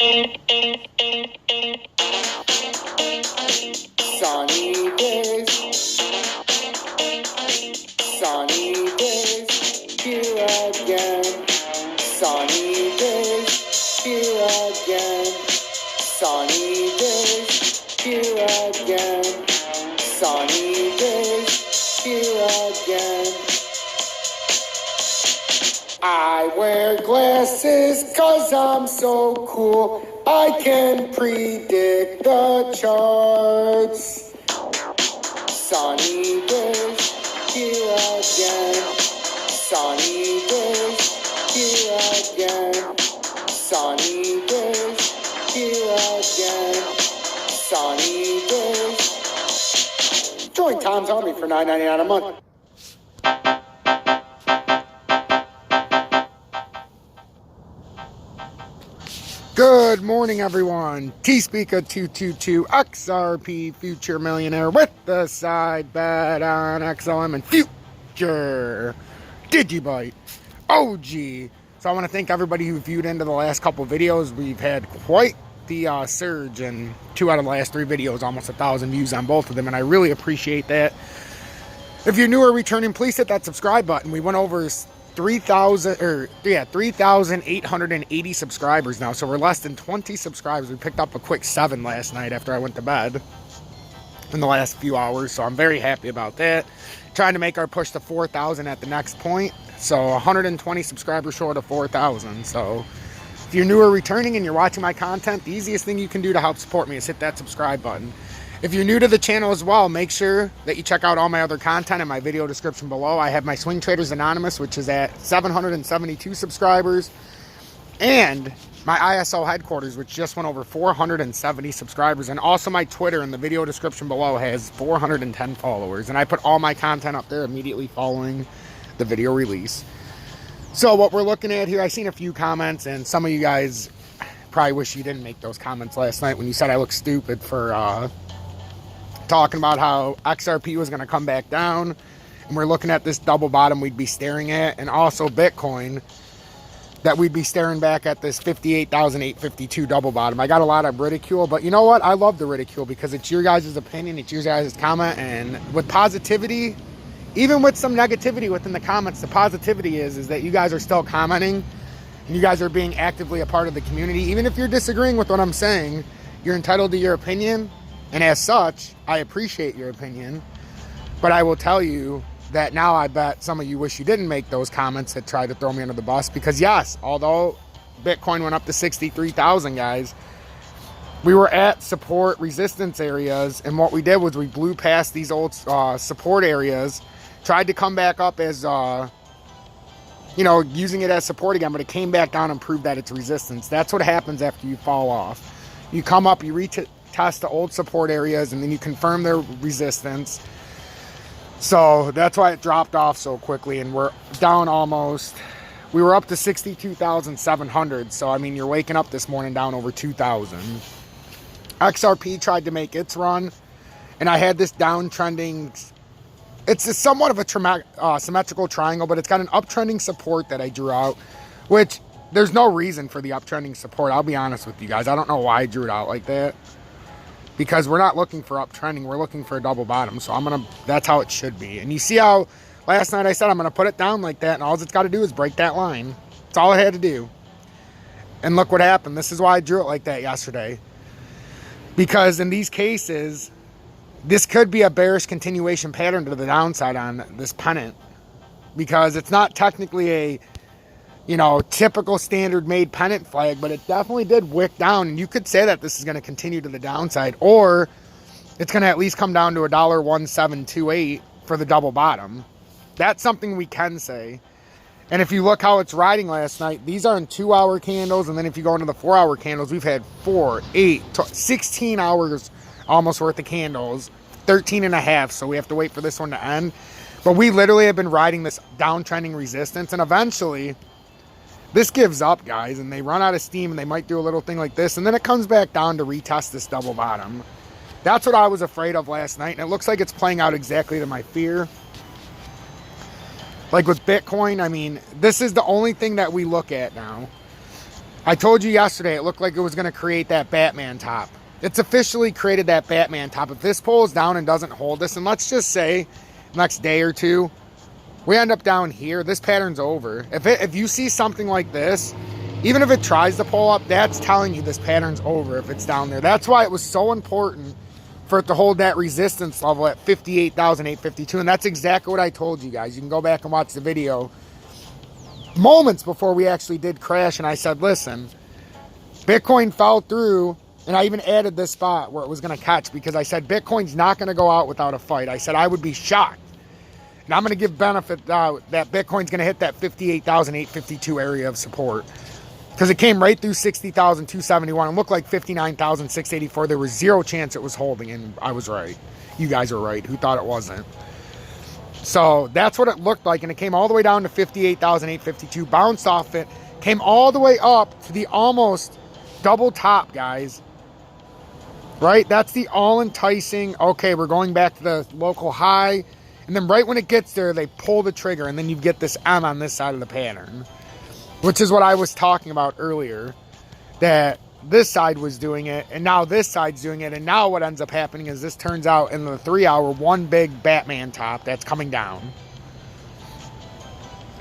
Sunny days, sunny days, here again. Sunny days, here again. Sunny days, here again. Sunny days, here again. I wear glasses 'cause I'm so cool. I can predict the charts. Sunny days, here again. Sunny days, here again. Sunny days, here again. Sunny days. Join Tom's Army for $9.99 a month. Good morning, everyone. T-Speaker 222 XRP Future Millionaire with the side bet on XLM and Future Digibyte OG. So I want to thank everybody who viewed into the last couple videos. We've had quite the surge in 2 out of the last 3 videos, almost 1,000 views on both of them, and I really appreciate that. If you're new or returning, please hit that subscribe button. We went over 3,880 subscribers now, so we're less than 20 subscribers. We picked up a quick 7 last night after I went to bed in the last few hours, so I'm very happy about that. Trying to make our push to 4,000 at the next point, so 120 subscribers short of 4,000. So if you're new or returning and you're watching my content, the easiest thing you can do to help support me is hit that subscribe button. If you're new to the channel as well, make sure that you check out all my other content in my video description below. I have my Swing Traders Anonymous, which is at 772 subscribers, and my ISO headquarters, which just went over 470 subscribers, and also my Twitter in the video description below has 410 followers, and I put all my content up there immediately following the video release. So what we're looking at here, I seen a few comments, and some of you guys probably wish you didn't make those comments last night when you said I look stupid for talking about how XRP was going to come back down, and we're looking at this double bottom we'd be staring at, and also Bitcoin, that we'd be staring back at this 58,852 double bottom. I got a lot of ridicule, but you know what? I love the ridicule because it's your guys' opinion, it's your guys' comment, and with positivity, even with some negativity within the comments, the positivity is that you guys are still commenting, and you guys are being actively a part of the community. Even if you're disagreeing with what I'm saying, you're entitled to your opinion. And as such, I appreciate your opinion, but I will tell you that now I bet some of you wish you didn't make those comments that tried to throw me under the bus, because yes, although Bitcoin went up to 63,000, guys, we were at support resistance areas, and what we did was we blew past these old support areas, tried to come back up as, you know, using it as support again, but it came back down and proved that it's resistance. That's what happens after you fall off. You come up, you retest the old support areas, and then you confirm their resistance. So that's why it dropped off so quickly, and we're down almost, we were up to 62,700. So I mean, you're waking up this morning down over 2,000. XRP tried to make its run, and I had this downtrending, it's somewhat of a symmetrical triangle, but it's got an uptrending support that I drew out, which there's no reason for the uptrending support. I'll be honest with you guys, I don't know why I drew it out like that, because we're not looking for uptrending, we're looking for a double bottom. So that's how it should be. And you see how last night I said I'm gonna put it down like that, and all it's got to do is break that line. That's all it had to do. And look what happened. This is why I drew it like that yesterday, because in these cases, this could be a bearish continuation pattern to the downside on this pennant, because it's not technically a, you know, typical standard made pennant flag, but it definitely did wick down, and you could say that this is going to continue to the downside, or it's going to at least come down to $1.1728 for the double bottom. That's something we can say. And if you look how it's riding last night, these are in 2-hour candles, and then if you go into the 4-hour candles, we've had 4, 8, 16 hours almost worth of candles, 13 and a half, so we have to wait for this one to end. But we literally have been riding this downtrending resistance, and eventually this gives up, guys, and they run out of steam, and they might do a little thing like this, and then it comes back down to retest this double bottom. That's what I was afraid of last night, and it looks like it's playing out exactly to my fear. Like with Bitcoin, I mean, this is the only thing that we look at now. I told you yesterday it looked like it was going to create that Batman top. It's officially created that Batman top. If this pulls down and doesn't hold this, and let's just say next day or two, we end up down here, this pattern's over. If you see something like this, even if it tries to pull up, that's telling you this pattern's over if it's down there. That's why it was so important for it to hold that resistance level at 58,852. And that's exactly what I told you guys. You can go back and watch the video moments before we actually did crash. And I said, listen, Bitcoin fell through. And I even added this spot where it was going to catch, because I said Bitcoin's not going to go out without a fight. I said I would be shocked. And I'm going to give benefit that Bitcoin's going to hit that 58,852 area of support. Because it came right through 60,271 and looked like 59,684. There was zero chance it was holding, and I was right. You guys are right. Who thought it wasn't? So that's what it looked like, and it came all the way down to 58,852, bounced off it, came all the way up to the almost double top, guys. Right? That's the all enticing, okay, we're going back to the local high, and then right when it gets there, they pull the trigger, and then you get this M on this side of the pattern. Which is what I was talking about earlier, that this side was doing it, and now this side's doing it, and now what ends up happening is this turns out in the 3 hour, one big Batman top that's coming down.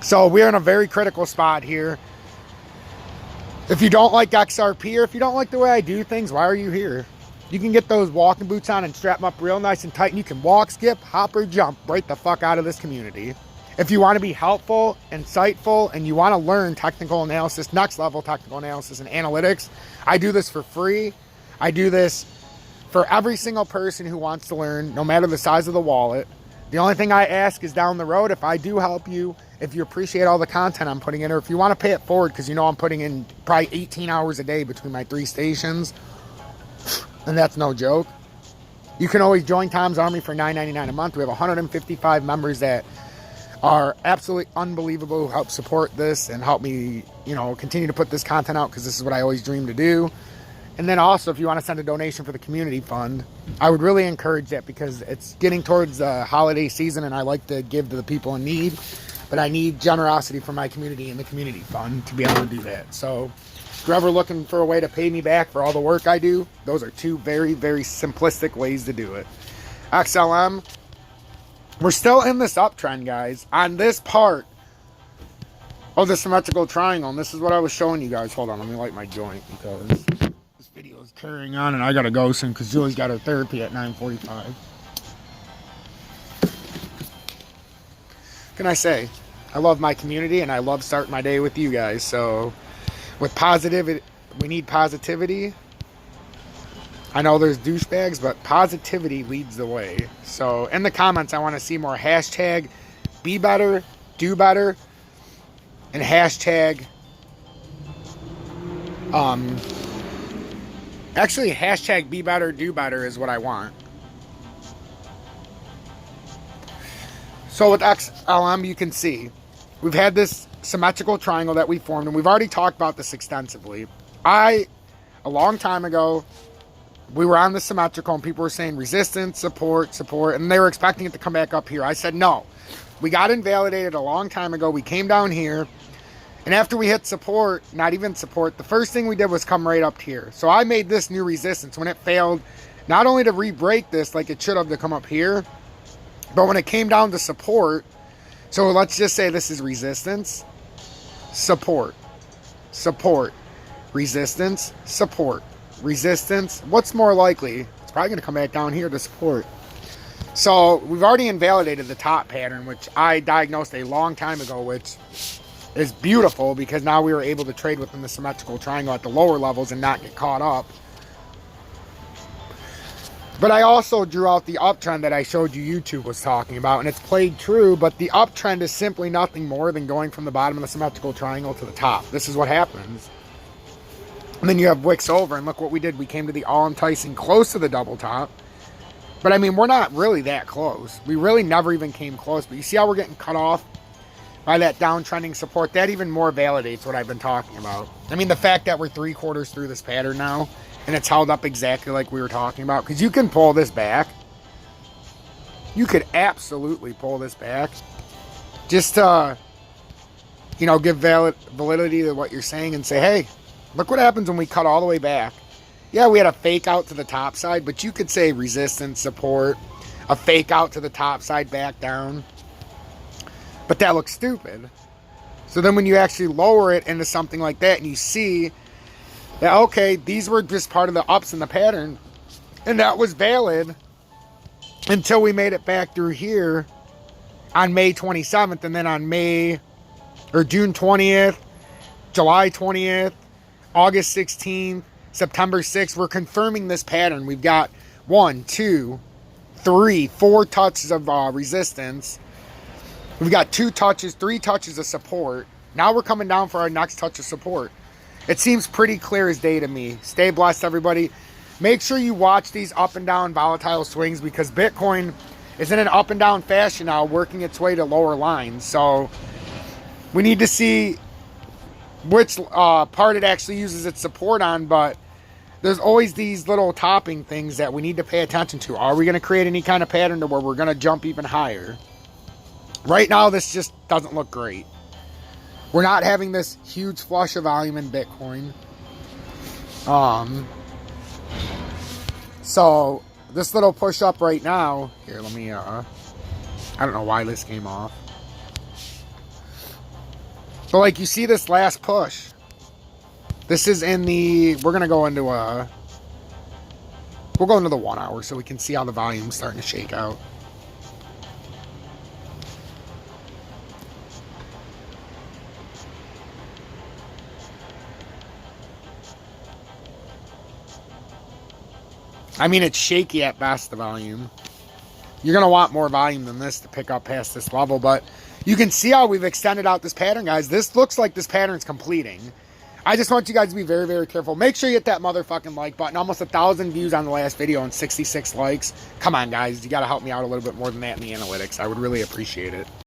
So we're in a very critical spot here. If you don't like XRP, or if you don't like the way I do things, why are you here? You can get those walking boots on and strap them up real nice and tight, and you can walk, skip, hop, or jump right the fuck out of this community. If you want to be helpful, insightful, and you want to learn technical analysis, next level technical analysis and analytics, I do this for free. I do this for every single person who wants to learn, no matter the size of the wallet. The only thing I ask is down the road, if I do help you, if you appreciate all the content I'm putting in, or if you want to pay it forward, because you know I'm putting in probably 18 hours a day between my 3 stations, and that's no joke. You can always join Tom's Army for $9.99 a month. We have 155 members that are absolutely unbelievable, who help support this and help me, you know, continue to put this content out, because this is what I always dreamed to do. And then also, if you want to send a donation for the community fund, I would really encourage that, because it's getting towards the holiday season and I like to give to the people in need, but I need generosity from my community and the community fund to be able to do that. So if you're ever looking for a way to pay me back for all the work I do, those are 2 very, very simplistic ways to do it. XLM, we're still in this uptrend, guys, on this part of the symmetrical triangle. And this is what I was showing you guys. Hold on, let me light my joint, because this video is carrying on and I gotta go soon, because Julie's got her therapy at 9:45. What can I say? I love my community and I love starting my day with you guys. So with positivity, we need positivity. I know there's douchebags, but positivity leads the way. So in the comments, I want to see more hashtag be better, do better, and hashtag actually hashtag be better, do better is what I want. So with XLM, you can see we've had this symmetrical triangle that we formed, and we've already talked about this extensively. A long time ago, we were on the symmetrical and people were saying resistance, support, support, and they were expecting it to come back up here. I said, no, we got invalidated a long time ago. We came down here, and after we hit support, not even support, the first thing we did was come right up here. So I made this new resistance when it failed, not only to re-break this like it should have to come up here, but when it came down to support, so let's just say this is resistance, support, support, resistance, support, resistance. What's more likely? It's probably going to come back down here to support. So we've already invalidated the top pattern, which I diagnosed a long time ago, which is beautiful, because now we were able to trade within the symmetrical triangle at the lower levels and not get caught up. But I also drew out the uptrend that I showed you YouTube was talking about, and it's played true, but the uptrend is simply nothing more than going from the bottom of the symmetrical triangle to the top. This is what happens. And then you have wicks over, and look what we did. We came to the all enticing close to the double top. But I mean, we're not really that close. We really never even came close. But you see how we're getting cut off by that downtrending support? That even more validates what I've been talking about. I mean, the fact that we're 3/4 through this pattern now, and it's held up exactly like we were talking about. Because you can pull this back. You could absolutely pull this back. Just to, you know, give validity to what you're saying and say, hey, Look what happens when we cut all the way back. Yeah, we had a fake out to the top side, but you could say resistance, support, a fake out to the top side, back down. But that looks stupid. So then when you actually lower it into something like that and you see that, okay, these were just part of the ups in the pattern, and that was valid until we made it back through here on May 27th, and then on June 20th, July 20th, August 16th, September 6th, we're confirming this pattern. We've got 1, 2, 3, 4 touches of resistance. We've got 2 touches, 3 touches of support. Now we're coming down for our next touch of support. It seems pretty clear as day to me. Stay blessed, everybody. Make sure you watch these up and down volatile swings, because Bitcoin is in an up and down fashion now, working its way to lower lines. So we need to see which part it actually uses its support on, but there's always these little topping things that we need to pay attention to. Are we going to create any kind of pattern to where we're going to jump even higher? Right now, this just doesn't look great. We're not having this huge flush of volume in Bitcoin. So this little push up right now, here, let me, I don't know why this came off. But like, you see this last push. This is in the, we're going to go into we'll go into the 1 hour so we can see how the volume's starting to shake out. I mean, it's shaky at best, the volume. You're going to want more volume than this to pick up past this level, but you can see how we've extended out this pattern, guys. This looks like this pattern's completing. I just want you guys to be very, very careful. Make sure you hit that motherfucking like button. Almost 1,000 views on the last video and 66 likes. Come on, guys. You got to help me out a little bit more than that in the analytics. I would really appreciate it.